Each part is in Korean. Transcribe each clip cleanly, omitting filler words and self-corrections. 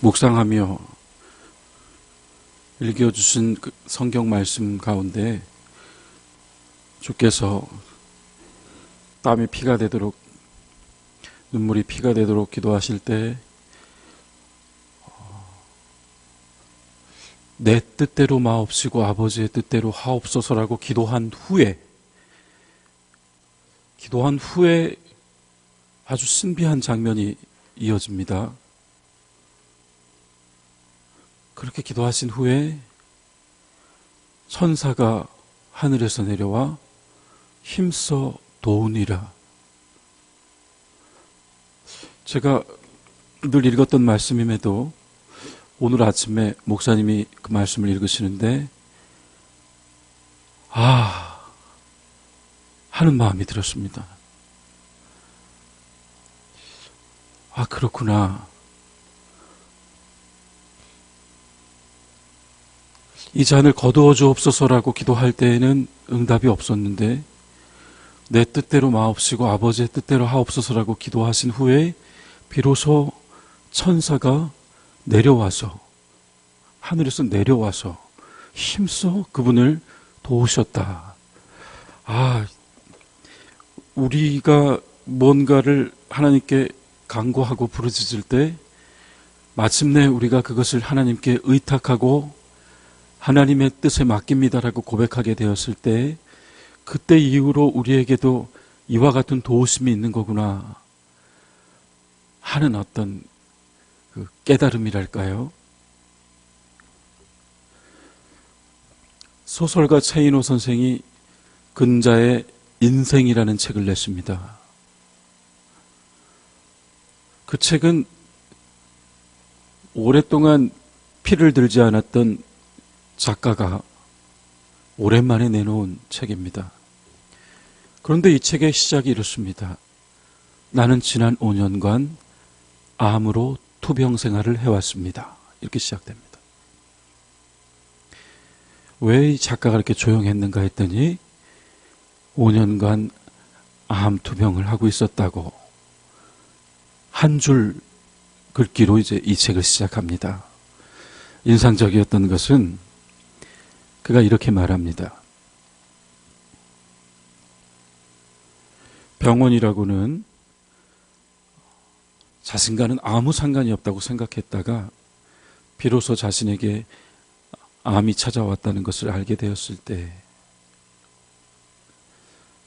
묵상하며 읽어주신 그 성경 말씀 가운데 주께서 땀이 피가 되도록, 눈물이 피가 되도록 기도하실 때 내 뜻대로 마옵시고 아버지의 뜻대로 하옵소서라고 기도한 후에 아주 신비한 장면이 이어집니다. 그렇게 기도하신 후에 천사가 하늘에서 내려와 힘써 도우니라. 제가 늘 읽었던 말씀임에도 오늘 아침에 목사님이 그 말씀을 읽으시는데 하는 마음이 들었습니다. 그렇구나. 이 잔을 거두어 주옵소서라고 기도할 때에는 응답이 없었는데 내 뜻대로 마옵시고 아버지의 뜻대로 하옵소서라고 기도하신 후에 비로소 천사가 내려와서, 하늘에서 내려와서 힘써 그분을 도우셨다. 우리가 뭔가를 하나님께 간구하고 부르짖을 때 마침내 우리가 그것을 하나님께 의탁하고 하나님의 뜻에 맡깁니다라고 고백하게 되었을 때 그때 이후로 우리에게도 이와 같은 도우심이 있는 거구나 하는 어떤 그 깨달음이랄까요? 소설가 최인호 선생이 근자의 인생이라는 책을 냈습니다. 그 책은 오랫동안 피를 들지 않았던 작가가 오랜만에 내놓은 책입니다. 그런데 이 책의 시작이 이렇습니다. 나는 지난 5년간 암으로 투병 생활을 해왔습니다. 이렇게 시작됩니다. 왜 이 작가가 이렇게 조용했는가 했더니 5년간 암 투병을 하고 있었다고 한 줄 글귀로 이제 이 책을 시작합니다. 인상적이었던 것은 그가 이렇게 말합니다. 병원이라고는 자신과는 아무 상관이 없다고 생각했다가 비로소 자신에게 암이 찾아왔다는 것을 알게 되었을 때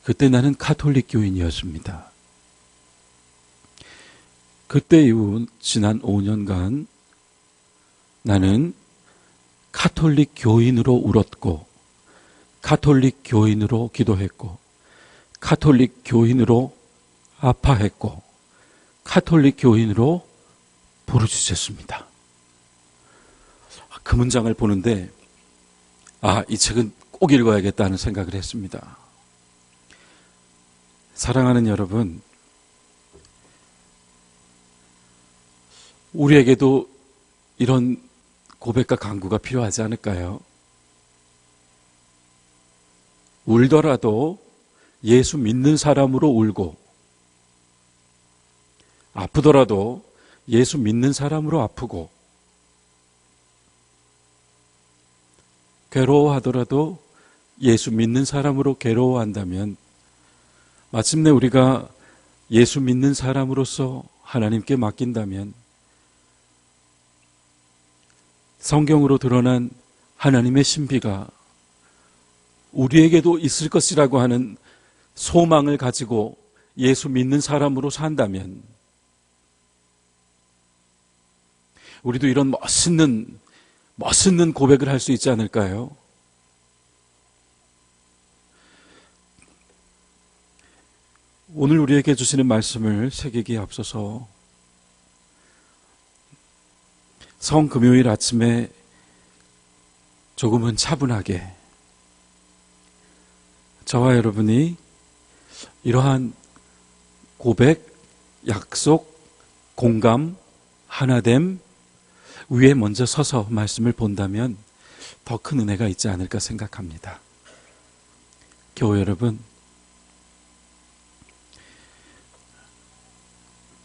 그때 나는 가톨릭 교인이었습니다. 그때 이후 지난 5년간 나는 가톨릭 교인으로 울었고 가톨릭 교인으로 기도했고 가톨릭 교인으로 아파했고 가톨릭 교인으로 부르짖었습니다. 그 문장을 보는데 이 책은 꼭 읽어야겠다는 생각을 했습니다. 사랑하는 여러분, 우리에게도 이런 고백과 간구가 필요하지 않을까요? 울더라도 예수 믿는 사람으로 울고 아프더라도 예수 믿는 사람으로 아프고 괴로워하더라도 예수 믿는 사람으로 괴로워한다면 마침내 우리가 예수 믿는 사람으로서 하나님께 맡긴다면 성경으로 드러난 하나님의 신비가 우리에게도 있을 것이라고 하는 소망을 가지고 예수 믿는 사람으로 산다면 우리도 이런 멋있는 고백을 할 수 있지 않을까요? 오늘 우리에게 주시는 말씀을 새기기에 앞서서 성금요일 아침에 조금은 차분하게 저와 여러분이 이러한 고백, 약속, 공감, 하나됨 위에 먼저 서서 말씀을 본다면 더 큰 은혜가 있지 않을까 생각합니다. 교회 여러분,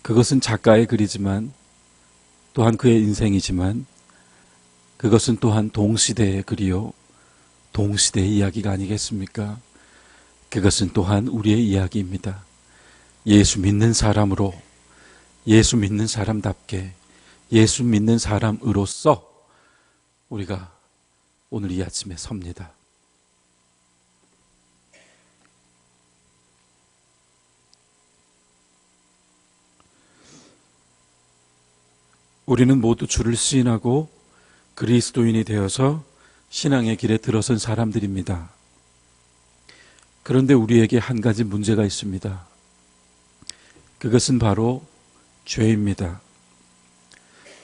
그것은 작가의 글이지만 또한 그의 인생이지만 그것은 또한 동시대의 글이요 동시대의 이야기가 아니겠습니까? 그것은 또한 우리의 이야기입니다. 예수 믿는 사람으로, 예수 믿는 사람답게, 예수 믿는 사람으로서 우리가 오늘 이 아침에 섭니다. 우리는 모두 주를 시인하고 그리스도인이 되어서 신앙의 길에 들어선 사람들입니다. 그런데 우리에게 한 가지 문제가 있습니다. 그것은 바로 죄입니다.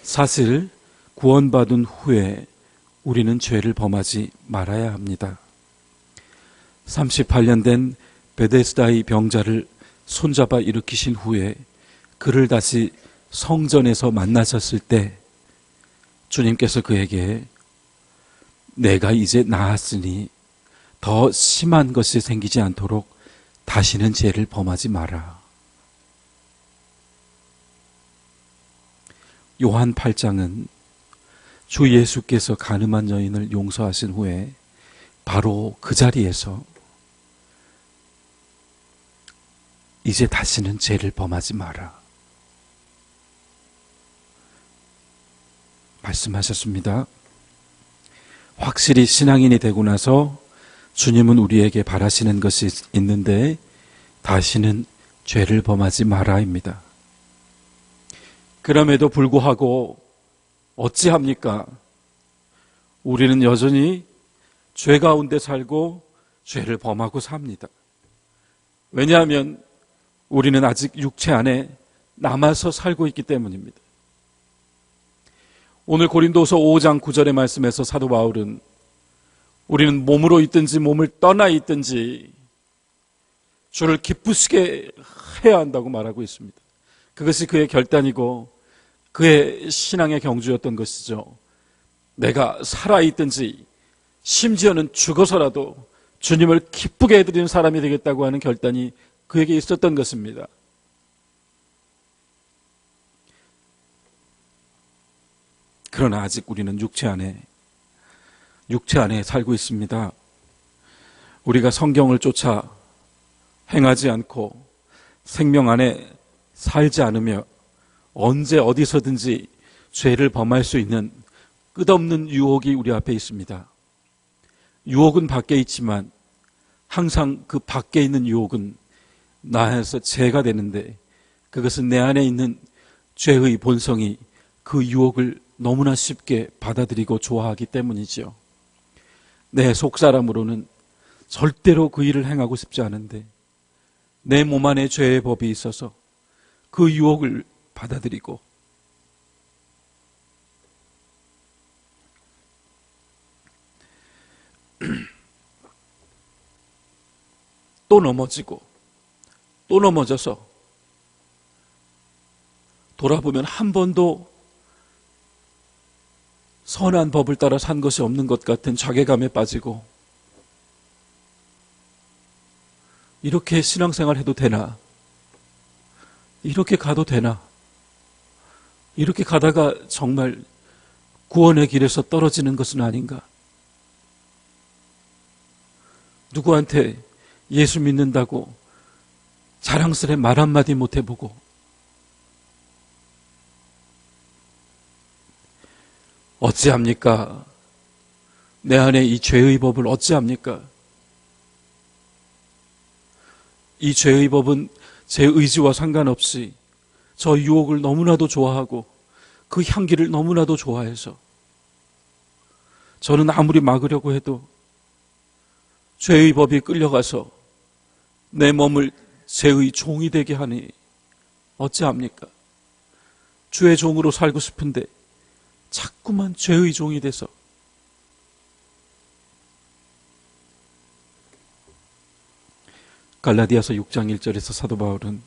사실 구원받은 후에 우리는 죄를 범하지 말아야 합니다. 38년 된 베데스다의 병자를 손잡아 일으키신 후에 그를 다시 성전에서 만나셨을 때 주님께서 그에게 내가 이제 나았으니 더 심한 것이 생기지 않도록 다시는 죄를 범하지 마라. 요한 8장은 주 예수께서 간음한 여인을 용서하신 후에 바로 그 자리에서 이제 다시는 죄를 범하지 마라 말씀하셨습니다. 확실히 신앙인이 되고 나서 주님은 우리에게 바라시는 것이 있는데 다시는 죄를 범하지 마라입니다. 그럼에도 불구하고 어찌합니까? 우리는 여전히 죄 가운데 살고 죄를 범하고 삽니다. 왜냐하면 우리는 아직 육체 안에 남아서 살고 있기 때문입니다. 오늘 고린도서 5장 9절의 말씀에서 사도 바울은 우리는 몸으로 있든지 몸을 떠나 있든지 주를 기쁘시게 해야 한다고 말하고 있습니다. 그것이 그의 결단이고 그의 신앙의 경주였던 것이죠. 내가 살아있든지 심지어는 죽어서라도 주님을 기쁘게 해드리는 사람이 되겠다고 하는 결단이 그에게 있었던 것입니다. 그러나 아직 우리는 육체 안에 살고 있습니다. 우리가 성경을 쫓아 행하지 않고 생명 안에 살지 않으며 언제 어디서든지 죄를 범할 수 있는 끝없는 유혹이 우리 앞에 있습니다. 유혹은 밖에 있지만 항상 그 밖에 있는 유혹은 나에서 죄가 되는데 그것은 내 안에 있는 죄의 본성이 그 유혹을 너무나 쉽게 받아들이고 좋아하기 때문이죠. 내 속사람으로는 절대로 그 일을 행하고 싶지 않은데 내 몸 안에 죄의 법이 있어서 그 유혹을 받아들이고 또 넘어지고 또 넘어져서 돌아보면 한 번도 선한 법을 따라 산 것이 없는 것 같은 자괴감에 빠지고 이렇게 신앙생활 해도 되나? 이렇게 가도 되나? 이렇게 가다가 정말 구원의 길에서 떨어지는 것은 아닌가? 누구한테 예수 믿는다고 자랑스레 말 한마디 못 해보고 어찌합니까? 내 안에 이 죄의 법을 어찌합니까? 이 죄의 법은 제 의지와 상관없이 저 유혹을 너무나도 좋아하고 그 향기를 너무나도 좋아해서 저는 아무리 막으려고 해도 죄의 법이 끌려가서 내 몸을 죄의 종이 되게 하니 어찌합니까? 주의 종으로 살고 싶은데 자꾸만 죄의 종이 돼서 갈라디아서 6장 1절에서 사도 바울은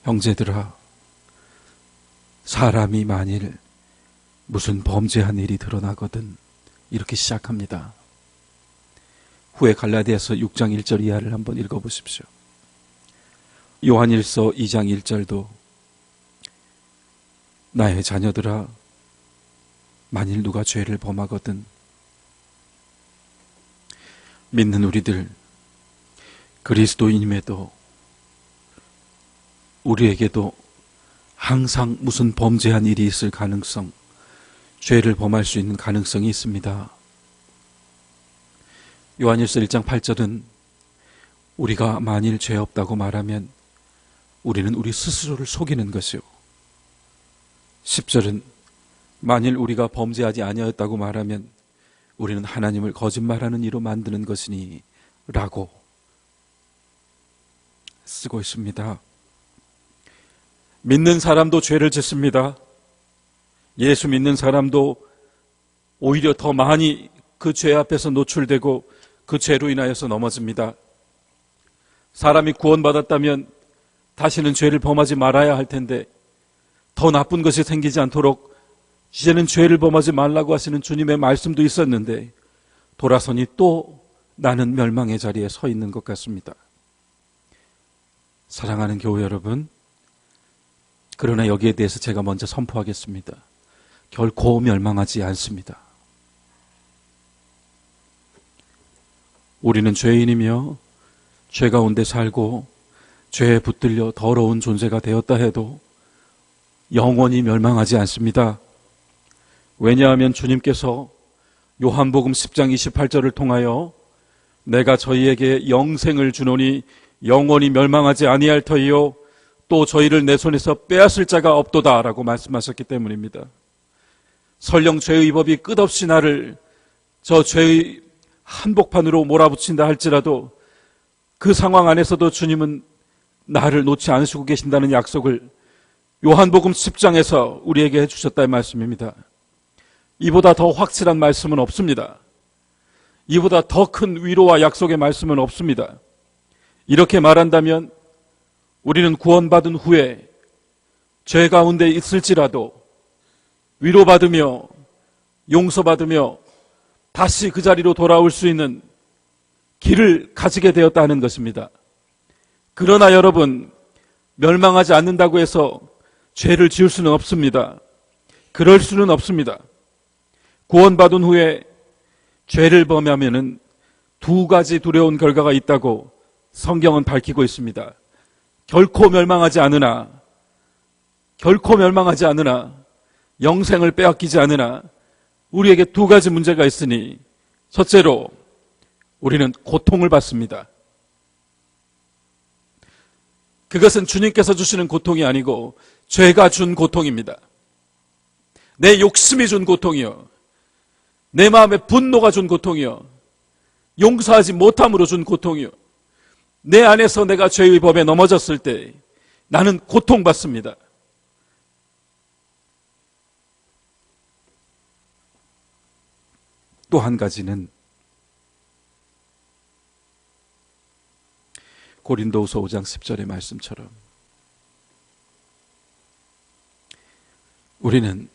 형제들아 사람이 만일 무슨 범죄한 일이 드러나거든 이렇게 시작합니다. 후에 갈라디아서 6장 1절 이하를 한번 읽어보십시오. 요한일서 2장 1절도 나의 자녀들아, 만일 누가 죄를 범하거든, 믿는 우리들, 그리스도인임에도 우리에게도 항상 무슨 범죄한 일이 있을 가능성, 죄를 범할 수 있는 가능성이 있습니다. 요한일서 1장 8절은 우리가 만일 죄 없다고 말하면 우리는 우리 스스로를 속이는 것이요, 10절은 만일 우리가 범죄하지 아니하였다고 말하면 우리는 하나님을 거짓말하는 이로 만드는 것이니 라고 쓰고 있습니다. 믿는 사람도 죄를 짓습니다. 예수 믿는 사람도 오히려 더 많이 그 죄 앞에서 노출되고 그 죄로 인하여서 넘어집니다. 사람이 구원받았다면 다시는 죄를 범하지 말아야 할 텐데 더 나쁜 것이 생기지 않도록 이제는 죄를 범하지 말라고 하시는 주님의 말씀도 있었는데 돌아서니 또 나는 멸망의 자리에 서 있는 것 같습니다. 사랑하는 교회 여러분, 그러나 여기에 대해서 제가 먼저 선포하겠습니다. 결코 멸망하지 않습니다. 우리는 죄인이며 죄 가운데 살고 죄에 붙들려 더러운 존재가 되었다 해도 영원히 멸망하지 않습니다. 왜냐하면 주님께서 요한복음 10장 28절을 통하여 내가 저희에게 영생을 주노니 영원히 멸망하지 아니할 터이요 또 저희를 내 손에서 빼앗을 자가 없도다 라고 말씀하셨기 때문입니다. 설령 죄의 법이 끝없이 나를 저 죄의 한복판으로 몰아붙인다 할지라도 그 상황 안에서도 주님은 나를 놓지 않으시고 계신다는 약속을 요한복음 10장에서 우리에게 해주셨다는 말씀입니다. 이보다 더 확실한 말씀은 없습니다. 이보다 더 큰 위로와 약속의 말씀은 없습니다. 이렇게 말한다면 우리는 구원받은 후에 죄 가운데 있을지라도 위로받으며 용서받으며 다시 그 자리로 돌아올 수 있는 길을 가지게 되었다는 것입니다. 그러나 여러분, 멸망하지 않는다고 해서 죄를 지을 수는 없습니다. 그럴 수는 없습니다. 구원받은 후에 죄를 범하면은 두 가지 두려운 결과가 있다고 성경은 밝히고 있습니다. 결코 멸망하지 않으나 영생을 빼앗기지 않으나 우리에게 두 가지 문제가 있으니 첫째로 우리는 고통을 받습니다. 그것은 주님께서 주시는 고통이 아니고 죄가 준 고통입니다. 내 욕심이 준 고통이요, 내 마음의 분노가 준 고통이요, 용서하지 못함으로 준 고통이요, 내 안에서 내가 죄의 법에 넘어졌을 때 나는 고통받습니다. 또 한 가지는 고린도후서 5장 10절의 말씀처럼 우리는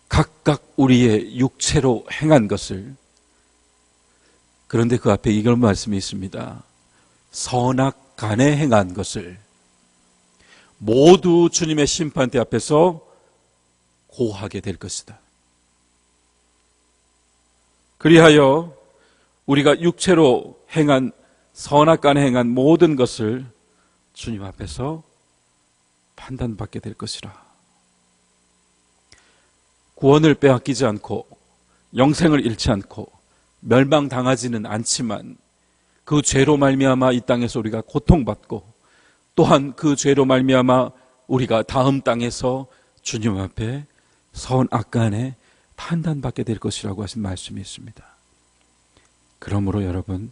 각각 우리의 육체로 행한 것을, 그런데 그 앞에 이런 말씀이 있습니다. 선악간에 행한 것을 모두 주님의 심판대 앞에서 고하게 될 것이다. 그리하여 우리가 육체로 행한 선악간에 행한 모든 것을 주님 앞에서 판단받게 될 것이라. 구원을 빼앗기지 않고 영생을 잃지 않고 멸망당하지는 않지만 그 죄로 말미암아 이 땅에서 우리가 고통받고 또한 그 죄로 말미암아 우리가 다음 땅에서 주님 앞에 선악간에 판단받게 될 것이라고 하신 말씀이 있습니다. 그러므로 여러분,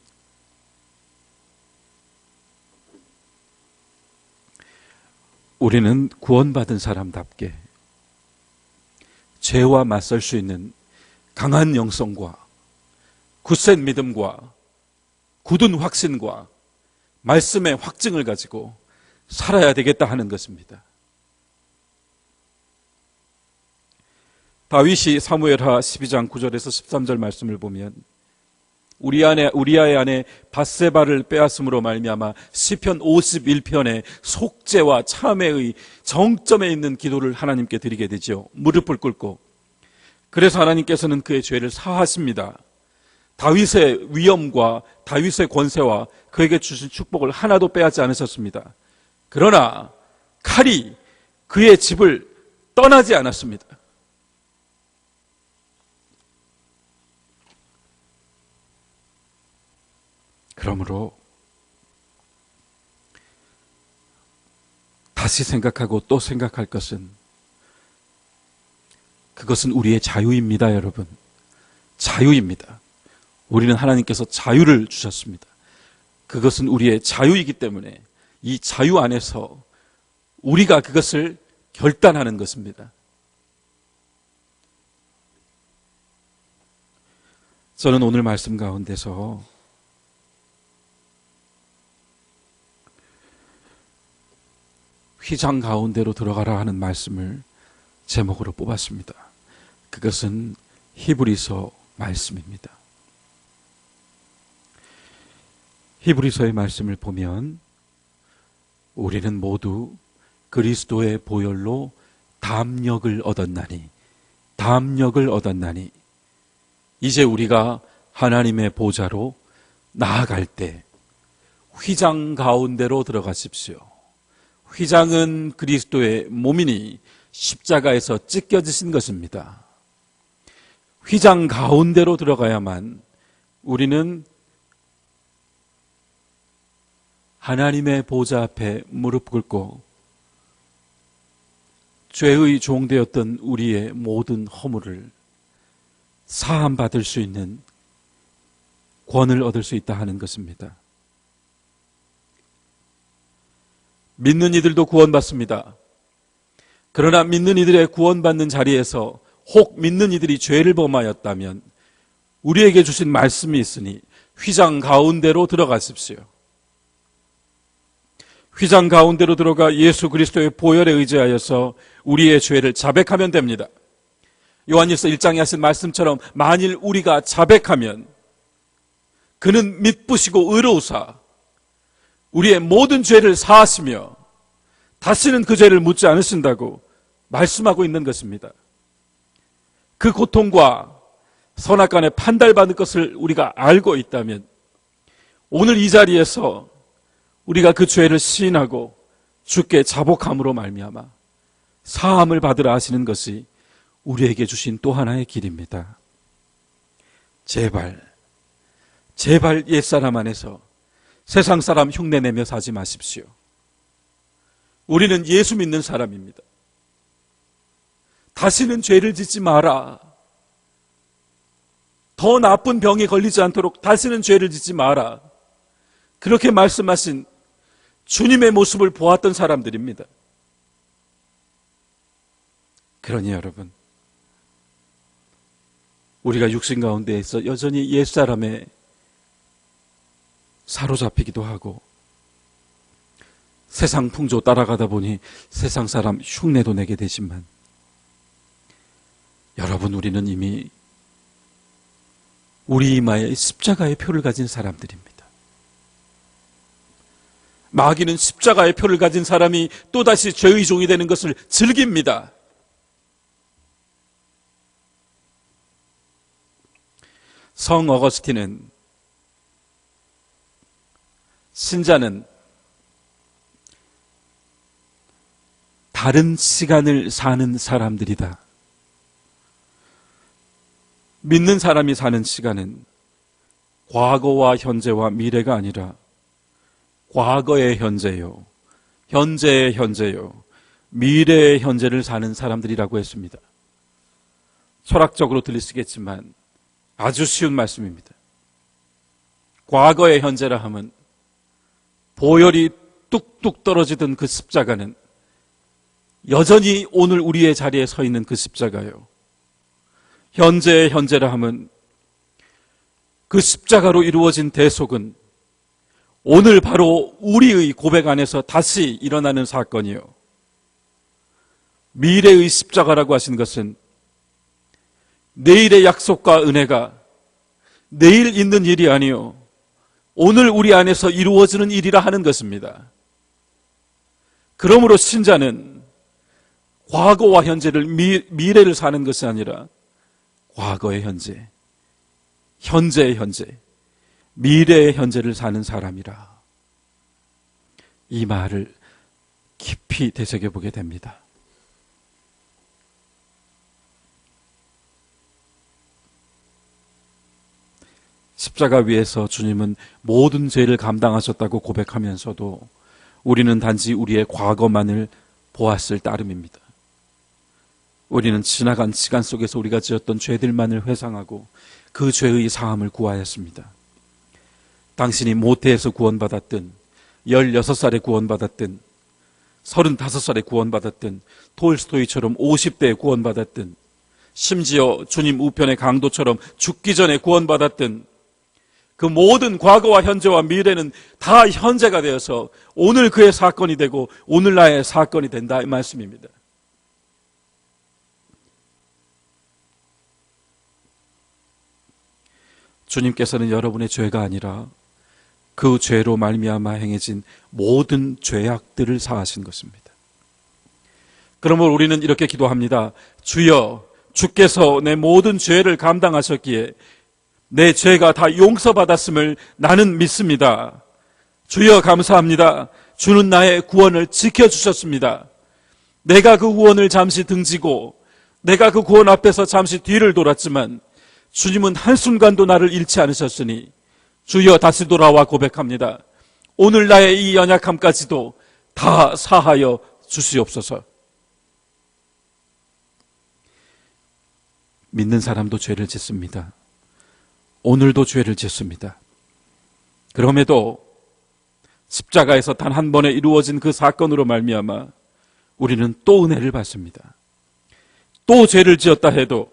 우리는 구원받은 사람답게 죄와 맞설 수 있는 강한 영성과 굳센 믿음과 굳은 확신과 말씀의 확증을 가지고 살아야 되겠다 하는 것입니다. 다윗이 사무엘하 12장 9절에서 13절 말씀을 보면 우리아의 아내 밧세바를 빼앗음으로 말미암아 시편 51편의 속죄와 참회의 정점에 있는 기도를 하나님께 드리게 되죠. 무릎을 꿇고. 그래서 하나님께서는 그의 죄를 사하십니다. 다윗의 위엄과 다윗의 권세와 그에게 주신 축복을 하나도 빼앗지 않으셨습니다. 그러나 칼이 그의 집을 떠나지 않았습니다. 그러므로 다시 생각하고 또 생각할 것은, 그것은 우리의 자유입니다, 여러분. 자유입니다. 우리는 하나님께서 자유를 주셨습니다. 그것은 우리의 자유이기 때문에 이 자유 안에서 우리가 그것을 결단하는 것입니다. 저는 오늘 말씀 가운데서 휘장 가운데로 들어가라 하는 말씀을 제목으로 뽑았습니다. 그것은 히브리서 말씀입니다. 히브리서의 말씀을 보면 우리는 모두 그리스도의 보혈로 담력을 얻었나니 이제 우리가 하나님의 보좌로 나아갈 때 휘장 가운데로 들어가십시오. 휘장은 그리스도의 몸이니 십자가에서 찢겨지신 것입니다. 휘장 가운데로 들어가야만 우리는 하나님의 보좌 앞에 무릎 꿇고 죄의 종되었던 우리의 모든 허물을 사함받을 수 있는 권을 얻을 수 있다 하는 것입니다. 믿는 이들도 구원받습니다. 그러나 믿는 이들의 구원받는 자리에서 혹 믿는 이들이 죄를 범하였다면 우리에게 주신 말씀이 있으니 휘장 가운데로 들어가십시오. 휘장 가운데로 들어가 예수 그리스도의 보혈에 의지하여서 우리의 죄를 자백하면 됩니다. 요한일서 1장에 하신 말씀처럼 만일 우리가 자백하면 그는 미쁘시고 의로우사 우리의 모든 죄를 사하시며 다시는 그 죄를 묻지 않으신다고 말씀하고 있는 것입니다. 그 고통과 선악간에 판달받을 것을 우리가 알고 있다면 오늘 이 자리에서 우리가 그 죄를 시인하고 주께 자복함으로 말미암아 사함을 받으라 하시는 것이 우리에게 주신 또 하나의 길입니다. 제발 옛사람 안에서 세상 사람 흉내내며 사지 마십시오. 우리는 예수 믿는 사람입니다. 다시는 죄를 짓지 마라. 더 나쁜 병에 걸리지 않도록 다시는 죄를 짓지 마라. 그렇게 말씀하신 주님의 모습을 보았던 사람들입니다. 그러니 여러분, 우리가 육신 가운데 있어 여전히 옛사람에 사로잡히기도 하고 세상 풍조 따라가다 보니 세상 사람 흉내도 내게 되지만 여러분, 우리는 이미 우리 이마에 십자가의 표를 가진 사람들입니다. 마귀는 십자가의 표를 가진 사람이 또다시 죄의 종이 되는 것을 즐깁니다. 성 어거스틴은 신자는 다른 시간을 사는 사람들이다. 믿는 사람이 사는 시간은 과거와 현재와 미래가 아니라 과거의 현재요, 현재의 현재요, 미래의 현재를 사는 사람들이라고 했습니다. 철학적으로 들리시겠지만 아주 쉬운 말씀입니다. 과거의 현재라 하면 보혈이 뚝뚝 떨어지던 그 십자가는 여전히 오늘 우리의 자리에 서 있는 그 십자가요. 현재의 현재라 하면 그 십자가로 이루어진 대속은 오늘 바로 우리의 고백 안에서 다시 일어나는 사건이요. 미래의 십자가라고 하신 것은 내일의 약속과 은혜가 내일 있는 일이 아니요 오늘 우리 안에서 이루어지는 일이라 하는 것입니다. 그러므로 신자는 과거와 현재를 미래를 사는 것이 아니라 과거의 현재, 현재의 현재, 미래의 현재를 사는 사람이라. 이 말을 깊이 되새겨보게 됩니다. 십자가 위에서 주님은 모든 죄를 감당하셨다고 고백하면서도 우리는 단지 우리의 과거만을 보았을 따름입니다. 우리는 지나간 시간 속에서 우리가 지었던 죄들만을 회상하고 그 죄의 사함을 구하였습니다. 당신이 모태에서 구원받았든 16살에 구원받았든 35살에 구원받았든 톨스토이처럼 50대에 구원받았든 심지어 주님 우편의 강도처럼 죽기 전에 구원받았든 그 모든 과거와 현재와 미래는 다 현재가 되어서 오늘 그의 사건이 되고 오늘 나의 사건이 된다, 이 말씀입니다. 주님께서는 여러분의 죄가 아니라 그 죄로 말미암아 행해진 모든 죄악들을 사하신 것입니다. 그러므로 우리는 이렇게 기도합니다. 주여, 주께서 내 모든 죄를 감당하셨기에 내 죄가 다 용서받았음을 나는 믿습니다. 주여, 감사합니다. 주는 나의 구원을 지켜주셨습니다. 내가 그 구원을 잠시 등지고 내가 그 구원 앞에서 잠시 뒤를 돌았지만 주님은 한순간도 나를 잃지 않으셨으니 주여, 다시 돌아와 고백합니다. 오늘 나의 이 연약함까지도 다 사하여 주시옵소서. 믿는 사람도 죄를 짓습니다. 오늘도 죄를 짓습니다. 그럼에도 십자가에서 단 한 번에 이루어진 그 사건으로 말미암아 우리는 또 은혜를 받습니다. 또 죄를 지었다 해도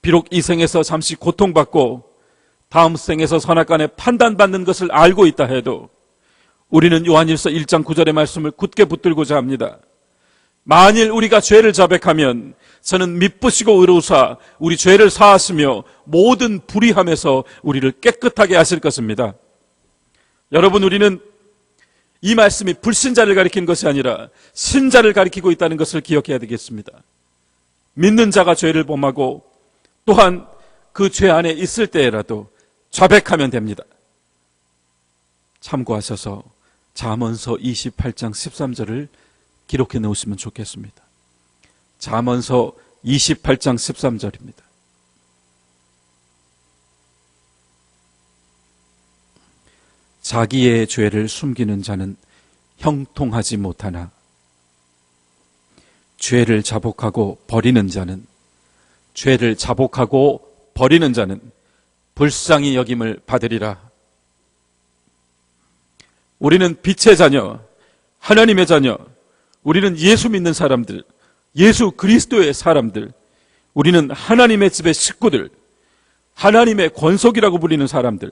비록 이 생에서 잠시 고통받고 다음 생에서 선악간에 판단받는 것을 알고 있다 해도 우리는 요한일서 1장 9절의 말씀을 굳게 붙들고자 합니다. 만일 우리가 죄를 자백하면 저는 미쁘시고 의로우사 우리 죄를 사하시며 모든 불의함에서 우리를 깨끗하게 하실 것입니다. 여러분, 우리는 이 말씀이 불신자를 가리키는 것이 아니라 신자를 가리키고 있다는 것을 기억해야 되겠습니다. 믿는 자가 죄를 범하고 또한 그 죄 안에 있을 때라도 자백하면 됩니다. 참고하셔서 잠언서 28장 13절을 기록해 놓으시면 좋겠습니다. 잠언서 28장 13절입니다. 자기의 죄를 숨기는 자는 형통하지 못하나 죄를 자복하고 버리는 자는 불쌍히 여김을 받으리라. 우리는 빛의 자녀, 하나님의 자녀, 우리는 예수 믿는 사람들, 예수 그리스도의 사람들, 우리는 하나님의 집의 식구들, 하나님의 권속이라고 불리는 사람들,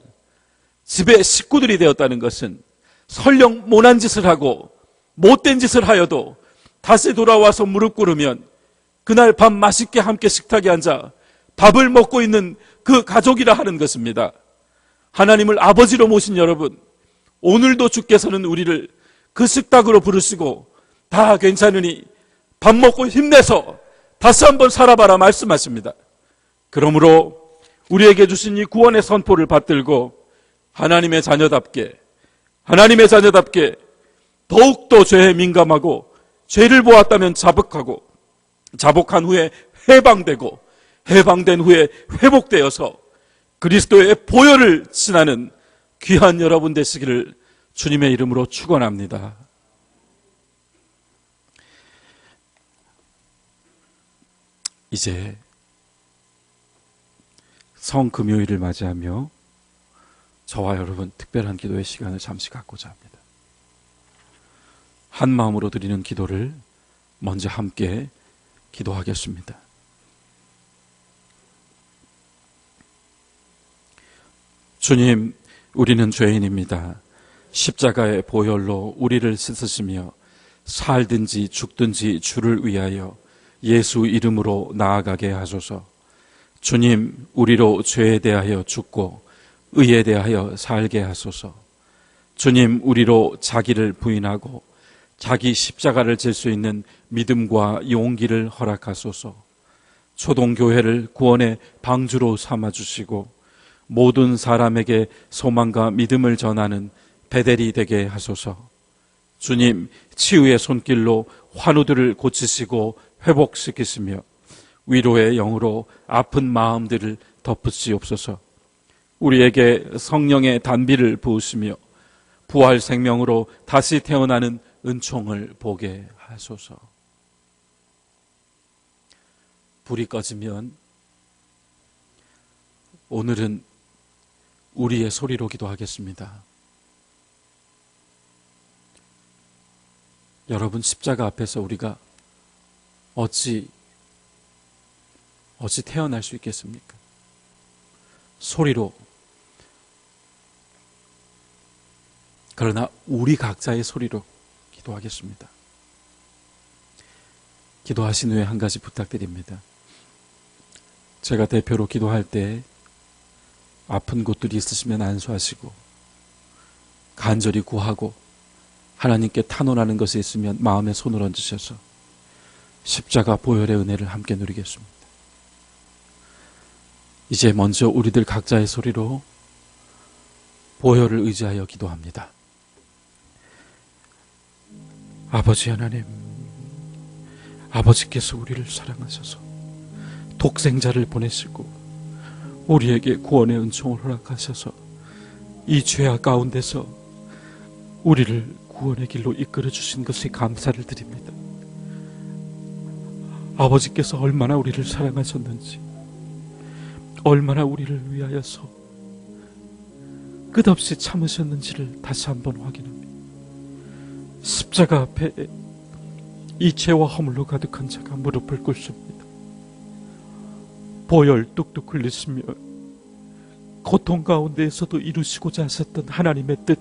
집의 식구들이 되었다는 것은 설령 못난 짓을 하고 못된 짓을 하여도 다시 돌아와서 무릎 꿇으면 그날 밤 맛있게 함께 식탁에 앉아 밥을 먹고 있는 그 가족이라 하는 것입니다. 하나님을 아버지로 모신 여러분, 오늘도 주께서는 우리를 그 식탁으로 부르시고 다 괜찮으니 밥 먹고 힘내서 다시 한번 살아봐라 말씀하십니다. 그러므로 우리에게 주신 이 구원의 선포를 받들고 하나님의 자녀답게 더욱더 죄에 민감하고 죄를 보았다면 자복하고 자복한 후에 해방된 후에 회복되어서 그리스도의 보혈을 지나는 귀한 여러분 되시기를 주님의 이름으로 축원합니다. 이제 성금요일을 맞이하며 저와 여러분 특별한 기도의 시간을 잠시 갖고자 합니다. 한 마음으로 드리는 기도를 먼저 함께 기도하겠습니다. 주님, 우리는 죄인입니다. 십자가의 보혈로 우리를 씻으시며 살든지 죽든지 주를 위하여 예수 이름으로 나아가게 하소서. 주님, 우리로 죄에 대하여 죽고 의에 대하여 살게 하소서. 주님, 우리로 자기를 부인하고 자기 십자가를 질 수 있는 믿음과 용기를 허락하소서. 초동교회를 구원의 방주로 삼아주시고 모든 사람에게 소망과 믿음을 전하는 베델이 되게 하소서. 주님, 치유의 손길로 환우들을 고치시고 회복시키시며 위로의 영으로 아픈 마음들을 덮으시옵소서. 우리에게 성령의 단비를 부으시며 부활 생명으로 다시 태어나는 은총을 보게 하소서. 불이 꺼지면 오늘은 우리의 소리로 기도하겠습니다. 여러분, 십자가 앞에서 우리가 어찌 태어날 수 있겠습니까? 소리로. 그러나 우리 각자의 소리로 기도하겠습니다. 기도하신 후에 한 가지 부탁드립니다. 제가 대표로 기도할 때 아픈 곳들이 있으시면 안수하시고 간절히 구하고 하나님께 탄원하는 것이 있으면 마음에 손을 얹으셔서 십자가 보혈의 은혜를 함께 누리겠습니다. 이제 먼저 우리들 각자의 소리로 보혈을 의지하여 기도합니다. 아버지 하나님, 아버지께서 우리를 사랑하셔서 독생자를 보내시고 우리에게 구원의 은총을 허락하셔서 이 죄악 가운데서 우리를 구원의 길로 이끌어 주신 것에 감사를 드립니다. 아버지께서 얼마나 우리를 사랑하셨는지, 얼마나 우리를 위하여서 끝없이 참으셨는지를 다시 한번 확인합니다. 십자가 앞에 이 죄와 허물로 가득한 자가 무릎을 꿇습니다. 보혈 뚝뚝 흘리시며 고통 가운데에서도 이루시고자 하셨던 하나님의 뜻,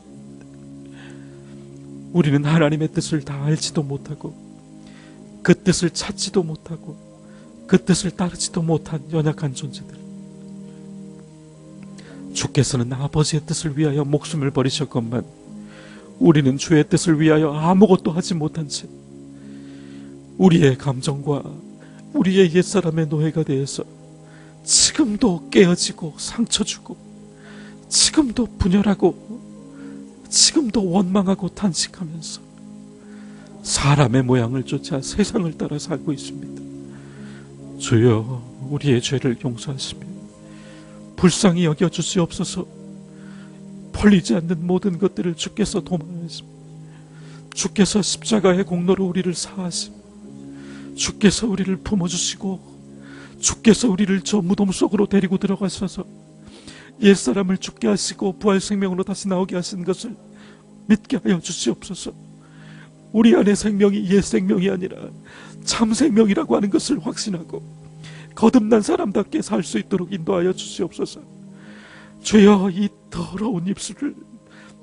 우리는 하나님의 뜻을 다 알지도 못하고 그 뜻을 찾지도 못하고 그 뜻을 따르지도 못한 연약한 존재들, 주께서는 아버지의 뜻을 위하여 목숨을 버리셨건만 우리는 주의 뜻을 위하여 아무것도 하지 못한 채 우리의 감정과 우리의 옛사람의 노예가 되어서 지금도 깨어지고 상처 주고 지금도 분열하고 지금도 원망하고 탄식하면서 사람의 모양을 쫓아 세상을 따라 살고 있습니다. 주여, 우리의 죄를 용서하시며 불쌍히 여겨주시옵소서. 펄리지 않는 모든 것들을 주께서 도망하시며 주께서 십자가의 공로로 우리를 사하시며 주께서 우리를 품어주시고 주께서 우리를 저 무덤 속으로 데리고 들어가셔서 옛사람을 죽게 하시고 부활 생명으로 다시 나오게 하신 것을 믿게 하여 주시옵소서. 우리 안의 생명이 옛 생명이 아니라 참 생명이라고 하는 것을 확신하고 거듭난 사람답게 살 수 있도록 인도하여 주시옵소서. 주여, 이 더러운 입술을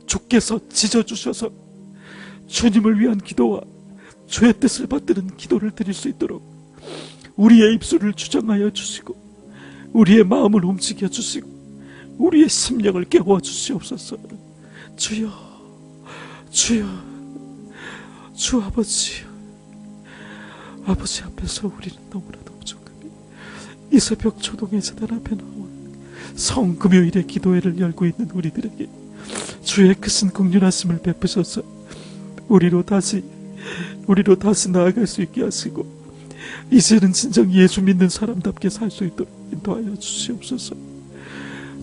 주께서 찢어주셔서 주님을 위한 기도와 주의 뜻을 받드는 기도를 드릴 수 있도록 우리의 입술을 주장하여 주시고 우리의 마음을 움직여 주시고 우리의 심령을 깨워 주시옵소서. 주여, 주여, 주 아버지, 아버지 앞에서 우리는 너무나도 부족하니 이 새벽 초동의 재단 앞에 나와 성금요일에 기도회를 열고 있는 우리들에게 주의 크신 긍휼하심을 베푸셔서 우리로 다시 나아갈 수 있게 하시고 이제는 진정 예수 믿는 사람답게 살 수 있도록 인도하여 주시옵소서.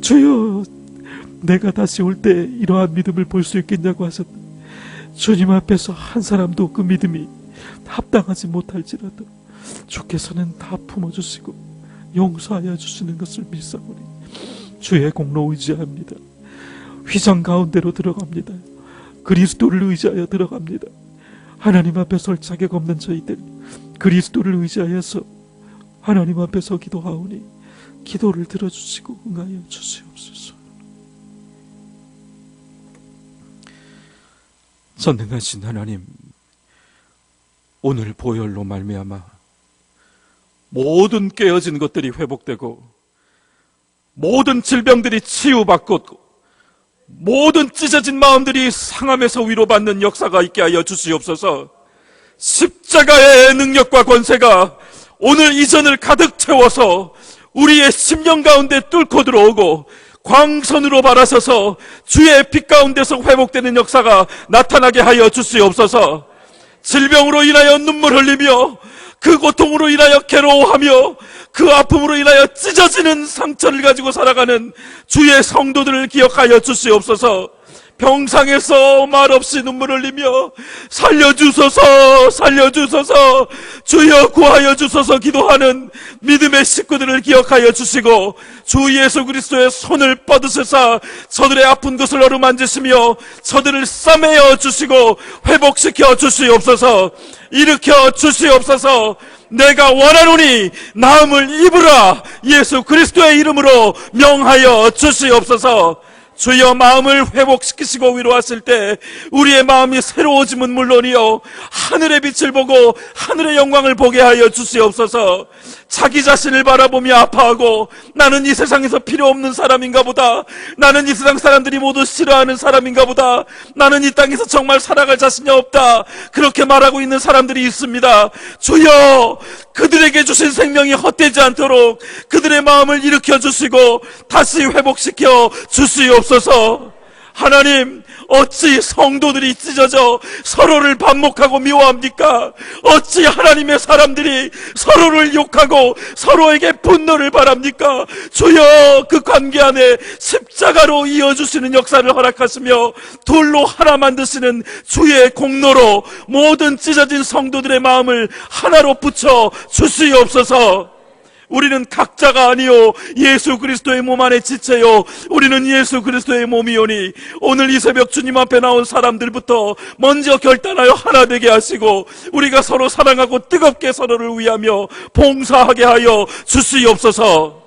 주여, 내가 다시 올 때 이러한 믿음을 볼 수 있겠냐고 하셨다. 주님 앞에서 한 사람도 그 믿음이 합당하지 못할지라도 주께서는 다 품어주시고 용서하여 주시는 것을 믿사오니 주의 공로 의지합니다. 휘장 가운데로 들어갑니다. 그리스도를 의지하여 들어갑니다. 하나님 앞에 설 자격 없는 저희들 그리스도를 의지하여서 하나님 앞에 서 기도하오니 기도를 들어주시고 응하여 주시옵소서. 전능하신 하나님, 오늘 보혈로 말미암아 모든 깨어진 것들이 회복되고 모든 질병들이 치유받고 모든 찢어진 마음들이 상함에서 위로받는 역사가 있게 하여 주시옵소서. 십자가의 능력과 권세가 오늘 이전을 가득 채워서 우리의 심령 가운데 뚫고 들어오고 광선으로 바라서서 주의 빛 가운데서 회복되는 역사가 나타나게 하여 주시옵소서. 질병으로 인하여 눈물 흘리며 그 고통으로 인하여 괴로워하며 그 아픔으로 인하여 찢어지는 상처를 가지고 살아가는 주의 성도들을 기억하여 주시옵소서. 병상에서 말없이 눈물 흘리며 살려주소서 살려주소서 주여 구하여 주소서 기도하는 믿음의 식구들을 기억하여 주시고 주 예수 그리스도의 손을 뻗으셔서 저들의 아픈 곳을 어루만지시며 저들을 싸매어 주시고 회복시켜 주시옵소서. 일으켜 주시옵소서. 내가 원하노니 나음을 입으라 예수 그리스도의 이름으로 명하여 주시옵소서. 주여 마음을 회복시키시고 위로하실 때 우리의 마음이 새로워짐은 물론이요 하늘의 빛을 보고 하늘의 영광을 보게 하여 주시옵소서. 자기 자신을 바라보며 아파하고 나는 이 세상에서 필요 없는 사람인가 보다, 나는 이 세상 사람들이 모두 싫어하는 사람인가 보다, 나는 이 땅에서 정말 살아갈 자신이 없다, 그렇게 말하고 있는 사람들이 있습니다. 주여 그들에게 주신 생명이 헛되지 않도록 그들의 마음을 일으켜 주시고 다시 회복시켜 주시옵소서. 하나님, 어찌 성도들이 찢어져 서로를 반목하고 미워합니까? 어찌 하나님의 사람들이 서로를 욕하고 서로에게 분노를 바랍니까? 주여 그 관계 안에 십자가로 이어주시는 역사를 허락하시며 둘로 하나 만드시는 주의 공로로 모든 찢어진 성도들의 마음을 하나로 붙여 주시옵소서. 우리는 각자가 아니요 예수 그리스도의 몸 안에 지체요 우리는 예수 그리스도의 몸이오니 오늘 이 새벽 주님 앞에 나온 사람들부터 먼저 결단하여 하나 되게 하시고 우리가 서로 사랑하고 뜨겁게 서로를 위하며 봉사하게 하여 주시옵소서.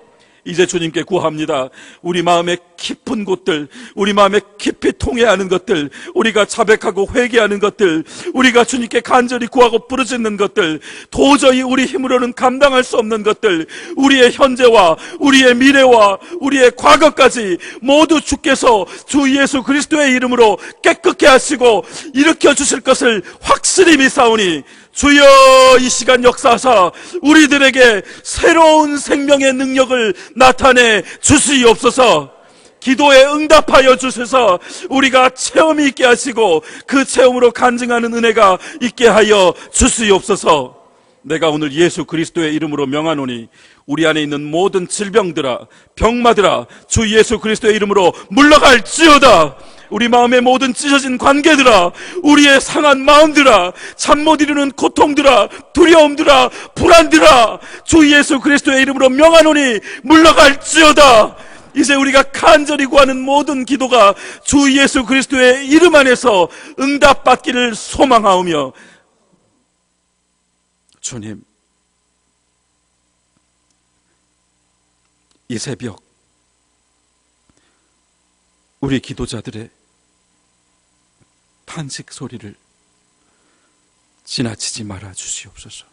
이제 주님께 구합니다. 우리 마음의 깊은 곳들, 우리 마음에 깊이 통해하는 것들, 우리가 자백하고 회개하는 것들, 우리가 주님께 간절히 구하고 부르짖는 것들, 도저히 우리 힘으로는 감당할 수 없는 것들, 우리의 현재와 우리의 미래와 우리의 과거까지 모두 주께서 주 예수 그리스도의 이름으로 깨끗게 하시고 일으켜 주실 것을 확실히 믿사오니 주여 이 시간 역사하사 우리들에게 새로운 생명의 능력을 나타내 주시옵소서. 기도에 응답하여 주셔서 우리가 체험이 있게 하시고 그 체험으로 간증하는 은혜가 있게 하여 주시옵소서. 내가 오늘 예수 그리스도의 이름으로 명하노니 우리 안에 있는 모든 질병들아 병마들아 주 예수 그리스도의 이름으로 물러갈지어다. 우리 마음의 모든 찢어진 관계들아, 우리의 상한 마음들아, 잠 못 이루는 고통들아, 두려움들아, 불안들아, 주 예수 그리스도의 이름으로 명하노니 물러갈지어다. 이제 우리가 간절히 구하는 모든 기도가 주 예수 그리스도의 이름 안에서 응답받기를 소망하오며, 주님, 이 새벽 우리 기도자들의 탄식 소리를 지나치지 말아 주시옵소서.